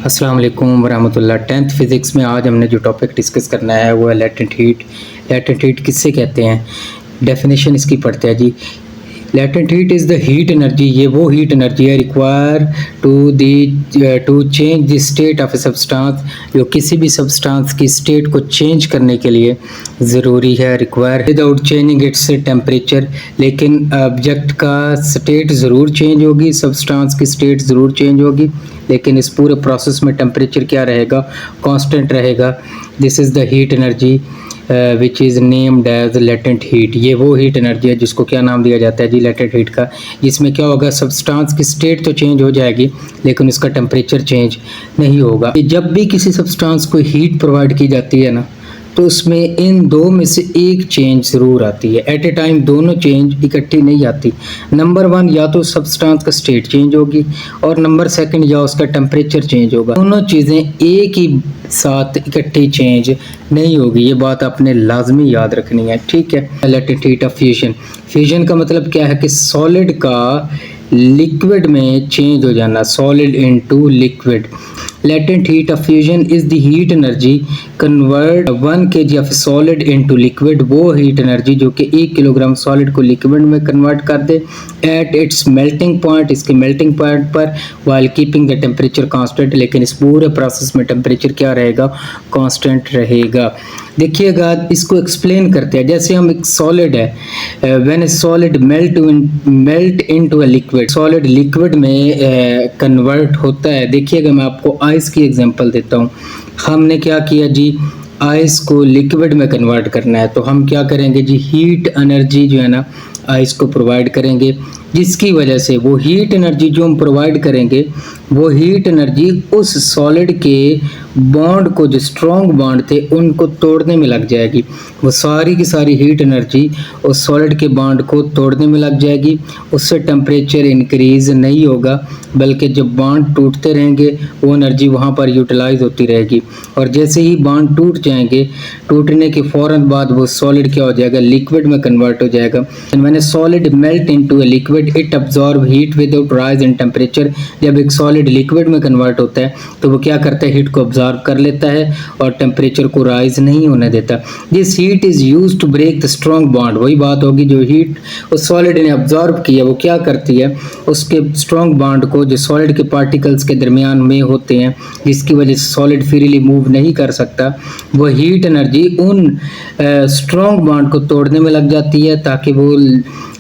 अस्सलाम वालेकुम वरहमतुल्लाह। 10th physics में आज हमने जो टॉपिक डिस्कस करना है वो है लेटेंट हीट। लेटेंट हीट किससे कहते हैं, डेफिनेशन इसकी पढ़ते हैं जी। Latent heat is the heat energy, ये वो हीट एनर्जी है require to change the state of a substance, जो किसी भी सब्सटेंस की स्टेट को चेंज करने के लिए ज़रूरी है, require without changing its temperature. लेकिन ऑब्जेक्ट का स्टेट ज़रूर चेंज होगी, सब्सटेंस की स्टेट ज़रूर चेंज होगी, लेकिन इस पूरे प्रोसेस में टेम्परेचर क्या रहेगा, कांस्टेंट रहेगा। This is the heat energy which is named as latent heat. ये वो हीट एनर्जी है जिसको क्या नाम दिया जाता है जी, लेटेंट हीट का। जिसमें क्या होगा, सब्सटेंस की स्टेट तो चेंज हो जाएगी लेकिन उसका टेम्परेचर चेंज नहीं होगा। जब भी किसी सब्सटेंस को हीट प्रोवाइड की जाती है ना, तो उसमें इन दो में से एक चेंज ज़रूर आती है। एट ए टाइम दोनों चेंज इकट्ठी नहीं आती। नंबर वन, या तो सब्सटेंस का स्टेट चेंज होगी, और नंबर सेकंड, या उसका टेम्परेचर चेंज होगा। दोनों चीज़ें एक ही साथ इकट्ठी चेंज नहीं होगी। ये बात आपने लाजमी याद रखनी है, ठीक है। Latent heat of fusion. Fusion का मतलब क्या है कि सॉलिड का लिक्विड में चेंज हो जाना, solid into liquid. Latent heat of fusion is the heat energy convert 1 kg of solid into liquid। वो heat energy जो कि 1 किलोग्राम सॉलिड को लिक्विड में कन्वर्ट कर दे at its melting point, इसके melting point पर, while keeping the temperature constant। लेकिन इस पूरे प्रोसेस में टेम्परेचर क्या रहेगा, कांस्टेंट रहेगा। देखिएगा, इसको एक्सप्लेन करते हैं। जैसे हम एक सॉलिड है, when A solid melt into a liquid, solid liquid में कन्वर्ट होता है। देखिएगा, मैं आपको आइस की एग्जांपल देता हूँ। हमने क्या किया जी, आइस को लिक्विड में कन्वर्ट करना है, तो हम क्या करेंगे जी, हीट एनर्जी जो है ना आइस को प्रोवाइड करेंगे, जिसकी वजह से वो हीट एनर्जी जो हम प्रोवाइड करेंगे, वो हीट एनर्जी उस सॉलिड के बॉन्ड को, जो स्ट्रॉन्ग बॉन्ड थे, उनको तोड़ने में लग जाएगी। वो सारी की सारी हीट एनर्जी उस सॉलिड के बॉन्ड को तोड़ने में लग जाएगी। उससे टेम्परेचर इंक्रीज नहीं होगा, बल्कि जब बॉन्ड टूटते रहेंगे वो एनर्जी वहाँ पर यूटिलाइज होती रहेगी। और जैसे ही बॉन्ड टूट जाएंगे, टूटने के फ़ौरन बाद वो सॉलिड क्या हो जाएगा, लिक्विड में कन्वर्ट हो जाएगा। मैंने solid melt into a liquid, it absorb heat without rise in temperature. जब एक सॉलिड लिक्विड में कन्वर्ट होता है तो वो क्या करता है, हीट को ऑब्जॉर्ब कर लेता है और टेम्परेचर को राइज नहीं होने देता। This heat is used to break the strong bond. वही बात होगी, जो हीट उस सॉलिड ने ऑब्जॉर्ब किया वो क्या करती है, उसके स्ट्रॉन्ग बॉन्ड को, जो सॉलिड के पार्टिकल्स के दरमियान में होते हैं, जिसकी वजह से सॉलिड फ्रीली मूव नहीं कर सकता, वो हीट एनर्जी उन स्ट्रॉन्ग बॉन्ड को तोड़ने में लग जाती है, ताकि वो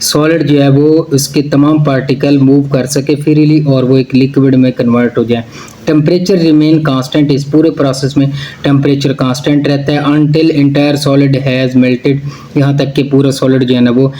सॉलिड जो है वो उसके तमाम पार्टिकल मूव कर सके फ्रीली और वो एक लिक्विड में कन्वर्ट हो जाए। Temperature remain constant. इस पूरे प्रोसेस में टेम्परेचर कांस्टेंट रहता है until entire solid has melted, यहाँ तक कि पूरा सॉलिड जो है ना वो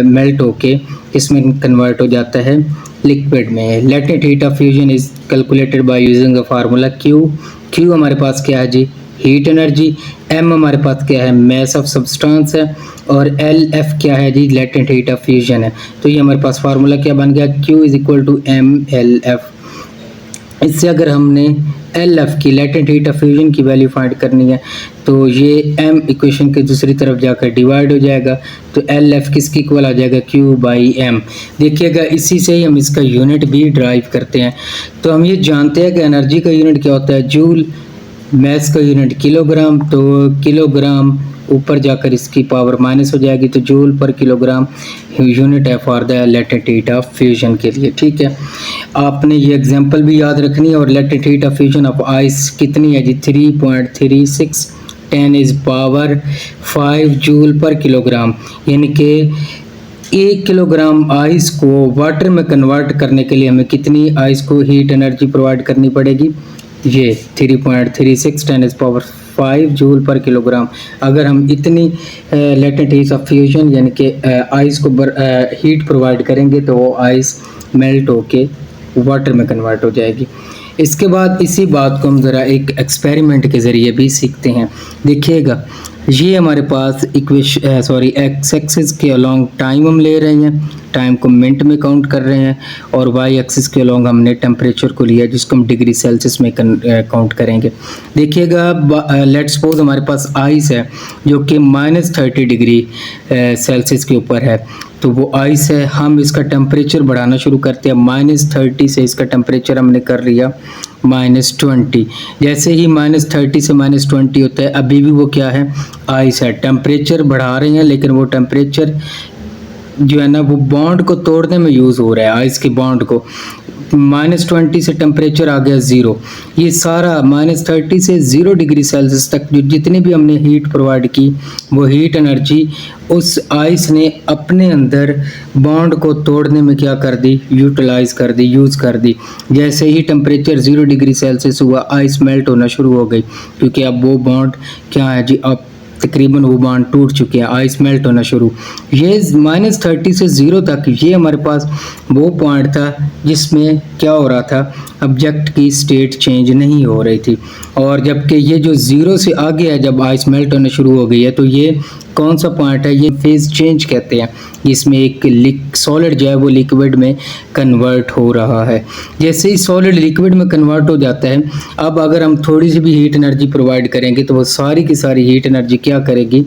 मेल्ट होके इसमें कन्वर्ट हो जाता है लिक्विड में। Latent heat of fusion is calculated by using a formula Q। Q हमारे पास क्या है जी, हीट एनर्जी। M हमारे पास क्या है, मैस ऑफ सब्सटेंस है। और LF क्या है जी, लेटेंट हीट ऑफ फ्यूजन है। तो ये हमारे पास फार्मूला क्या बन गया, Q is equal to MLF। इससे अगर हमने LF की, लेटेंट हीट ऑफ फ्यूजन की वैल्यू फाइंड करनी है, तो ये M इक्वेशन के दूसरी तरफ जाकर डिवाइड हो जाएगा, तो LF किसकी इक्वल आ जाएगा, Q बाई M। देखिएगा, इसी से ही हम इसका यूनिट भी ड्राइव करते हैं। तो हम ये जानते हैं कि एनर्जी का यूनिट क्या होता है, जूल। मैस का यूनिट किलोग्राम, तो किलोग्राम ऊपर जाकर इसकी पावर माइनस हो जाएगी, तो जूल पर किलोग्राम यूनिट है for the latent heat of fusion के लिए, ठीक है। आपने ये एग्जांपल भी याद रखनी है। और latent heat of fusion of ice कितनी है जी, 3.36 10 इज पावर 5 जूल पर किलोग्राम। यानी कि 1 किलोग्राम आइस को वाटर में कन्वर्ट करने के लिए हमें कितनी आइस को हीट एनर्जी प्रोवाइड करनी पड़ेगी, ये 3.36 10 इज पावर 5 जूल पर किलोग्राम। अगर हम इतनी लेटेंट हीट ऑफ फ्यूजन यानी कि आइस को हीट प्रोवाइड करेंगे, तो वो आइस मेल्ट होके वाटर में कन्वर्ट हो जाएगी। इसके बाद इसी बात को हम ज़रा एक एक्सपेरिमेंट के ज़रिए भी सीखते हैं। देखिएगा, ये हमारे पास एक्स एक्सिस के अलोंग टाइम हम ले रहे हैं, टाइम को मिनट में काउंट कर रहे हैं, और वाई एक्सिस के अलोंग हमने टेम्परेचर को लिया, जिसको हम डिग्री सेल्सियस में काउंट करेंगे। देखिएगा, लेट सपोज हमारे पास आइस है जो कि -30 डिग्री सेल्सियस के ऊपर है। तो वो आइस है। हम इसका टेम्परेचर बढ़ाना शुरू करते हैं, -30 से इसका टेम्परेचर हमने कर लिया -20। जैसे ही -30 से -20 होता है, अभी भी वो क्या है, आइस है। टेम्परेचर बढ़ा रहे हैं लेकिन वो टेम्परेचर जो है ना वो बॉन्ड को तोड़ने में यूज़ हो रहा है, आइस के बॉन्ड को। -20 से टेम्परेचर आ गया 0। ये सारा -30 से 0 डिग्री सेल्सियस तक जो जितनी भी हमने हीट प्रोवाइड की, वो हीट एनर्जी उस आइस ने अपने अंदर बॉन्ड को तोड़ने में क्या कर दी, यूटिलाइज कर दी, यूज़ कर दी। जैसे ही टेम्परेचर 0 डिग्री सेल्सियस हुआ, आइस मेल्ट होना शुरू हो गई, क्योंकि अब वो बॉन्ड क्या है जी, अब तकरीबन वो बॉन्ड टूट चुके हैं, आइस मेल्ट होना शुरू। ये -30 से 0 तक ये हमारे पास वो पॉइंट था जिसमें क्या हो रहा था, ऑब्जेक्ट की स्टेट चेंज नहीं हो रही थी। और जबकि ये जो 0 से आगे है, जब आइस मेल्ट होना शुरू हो गई है, तो ये कौन सा पॉइंट है, ये फेज चेंज कहते हैं, जिसमें एक सॉलिड जो है वो लिक्विड में कन्वर्ट हो रहा है। जैसे ही सॉलिड लिक्विड में कन्वर्ट हो जाता है, अब अगर हम थोड़ी सी भी हीट एनर्जी प्रोवाइड करेंगे तो वो सारी की सारी हीट एनर्जी क्या करेगी,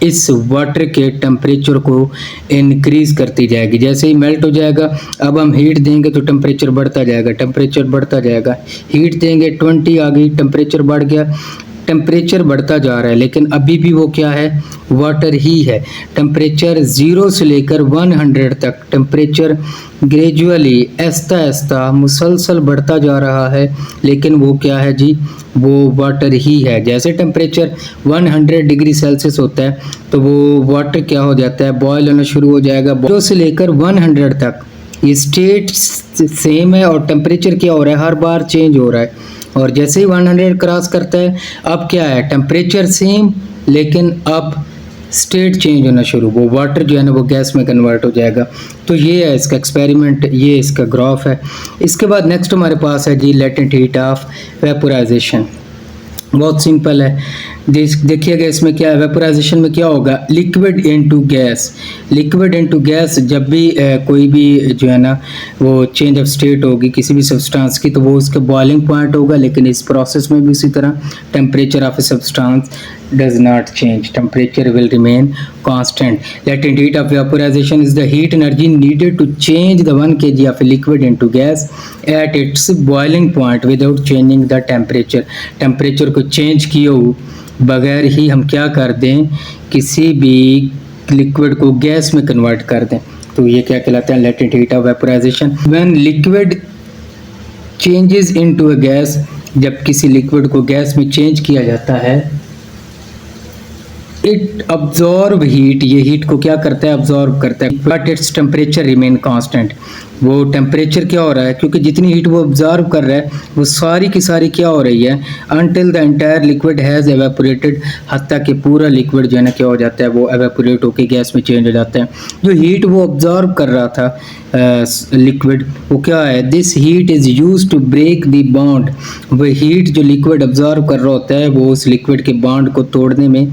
इस वाटर के टेम्परेचर को इंक्रीज करती जाएगी। जैसे ही मेल्ट हो जाएगा, अब हम हीट देंगे तो टेम्परेचर बढ़ता जाएगा, टेम्परेचर बढ़ता जाएगा। हीट देंगे 20 आ गई, टेम्परेचर बढ़ गया, टेम्परेचर बढ़ता जा रहा है, लेकिन अभी भी वो क्या है, वाटर ही है। टेम्परेचर 0 से लेकर 100 तक टेम्परेचर ग्रेजुअली ऐसा ऐसा मुसलसल बढ़ता जा रहा है, लेकिन वो क्या है जी, वो वाटर ही है। जैसे टेम्परेचर 100 डिग्री सेल्सियस होता है तो वो वाटर क्या हो जाता है, बॉयल होना शुरू हो जाएगा। 0 से लेकर 100 तक ये स्टेट सेम है और टेम्परेचर क्या हो रहा है, हर बार चेंज हो रहा है। और जैसे ही 100 क्रॉस करता है, अब क्या है, टेम्परेचर सेम लेकिन अब स्टेट चेंज होना शुरू, वो वाटर जो है ना वो गैस में कन्वर्ट हो जाएगा। तो ये है इसका एक्सपेरिमेंट, ये इसका ग्राफ है। इसके बाद नेक्स्ट हमारे पास है जी लेटेंट हीट ऑफ वेपोराइजेशन। बहुत सिंपल है, देखिएगा इसमें क्या है, वेपोराइजेशन में क्या होगा, liquid into gas. Liquid into gas, जब भी कोई भी जो है ना वो चेंज ऑफ स्टेट होगी किसी भी सब्सटेंस की, तो वो उसके बॉइलिंग पॉइंट होगा। लेकिन इस प्रोसेस में भी उसी तरह temperature of a substance does not change, temperature will remain constant. Latent heat of vaporization is the heat energy needed to change the 1 kg of a liquid into gas at its boiling point without changing the temperature. Temperature को change किए बगैर ही हम क्या कर दें, किसी भी liquid को गैस में कन्वर्ट कर दें, तो ये क्या कहलाता है, latent heat of vaporisation. When liquid changes into a gas, जब किसी लिक्विड को गैस में चेंज किया जाता है, इट अब्जॉर्ब हीट, ये हीट को क्या करता है, अब्जॉर्ब करता है, but its temperature remain constant. वो टेम्परेचर क्या हो रहा है, क्योंकि जितनी हीट वो अब्जॉर्ब कर रहा है वो सारी की सारी क्या हो रही है, until the entire liquid has evaporated, हत्ता कि पूरा लिक्विड जो है ना क्या हो जाता है, वो एवेपोरेट होकर गैस में चेंज हो जाता है। जो हीट वो अब्जॉर्ब कर रहा था लिक्विड, वो क्या है, this heat is use to break the bond. वो हीट जो लिक्विड अब्जॉर्ब कर रहा होता है वो उस लिक्विड के बॉन्ड को तोड़ने में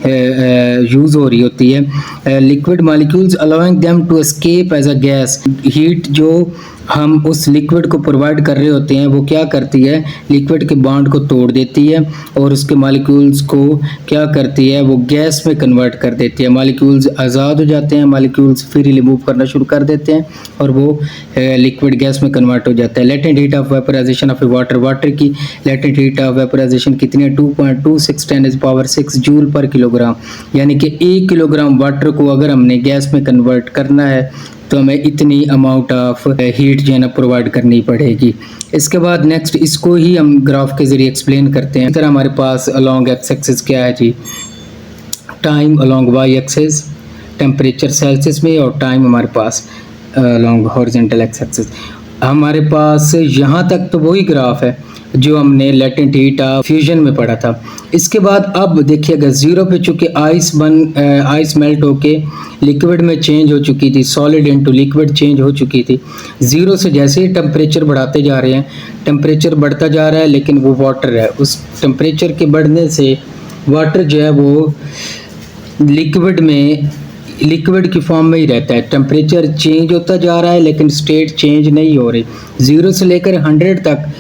यूज़ हो रही होती है। Liquid molecules allowing them to escape as a gas, heat जो हम उस लिक्विड को प्रोवाइड कर रहे होते हैं वो क्या करती है, लिक्विड के बॉन्ड को तोड़ देती है और उसके मॉलिक्यूल्स को क्या करती है, वो गैस में कन्वर्ट कर देती है। मॉलिक्यूल्स आज़ाद हो जाते हैं, मॉलिक्यूल्स फ्रीली मूव करना शुरू कर देते हैं और वो लिक्विड गैस में कन्वर्ट हो जाता है। Latent heat of vaporisation of water, water की लेटेंट हीट ऑफ वेपोराइजेशन कितनी है, 2.26 10⁻⁶ जूल पर किलोग्राम। यानी कि 1 किलोग्राम वाटर को अगर हमने गैस में कन्वर्ट करना है तो हमें इतनी अमाउंट ऑफ हीट जो है ना प्रोवाइड करनी पड़ेगी। इसके बाद नेक्स्ट इसको ही हम ग्राफ के ज़रिए एक्सप्लेन करते हैं। इस तरह हमारे पास अलोंग एक्स एक्सिस क्या है जी, time along Y axis, temperature Celsius में, और टाइम हमारे पास अलोंग हॉरिजॉन्टल एक्स एक्सिस। हमारे पास यहाँ तक तो वही ग्राफ है जो हमने लेटेंट हीट ऑफ फ्यूजन में पढ़ा था। इसके बाद अब देखिएगा 0 पे चूँकि आइस मेल्ट होके लिक्विड में चेंज हो चुकी थी, सॉलिड इनटू लिक्विड चेंज हो चुकी थी। 0 से जैसे ही टेम्परेचर बढ़ाते जा रहे हैं, टेम्परेचर बढ़ता जा रहा है, लेकिन वो वाटर है, उस टेम्परेचर के बढ़ने से वाटर जो है वो लिक्विड की फॉर्म में ही रहता है। टेम्परेचर चेंज होता जा रहा है लेकिन स्टेट चेंज नहीं हो रही। 0 से लेकर 100 तक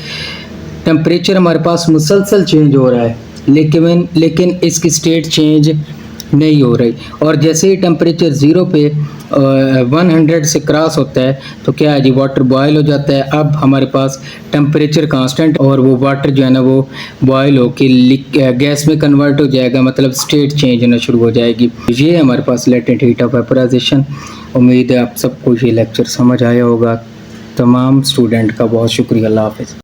टेम्परेचर हमारे पास मुसलसल चेंज हो रहा है, लेकिन इसकी स्टेट चेंज नहीं हो रही। और जैसे ही टेम्परेचर 0 पे 100 से क्रॉस होता है तो क्या है जी, वाटर बॉयल हो जाता है। अब हमारे पास टेम्परेचर कांस्टेंट और वो वाटर जो है ना वो बॉयल होकर गैस में कन्वर्ट हो जाएगा, मतलब स्टेट चेंज होना शुरू हो जाएगी। ये हमारे पास लेटेंट हीट ऑफ वेपराइजेशन। उम्मीद है आप सबको ये लेक्चर समझ आया होगा। तमाम स्टूडेंट का बहुत शुक्रिया। अल्लाह हाफ़िज़।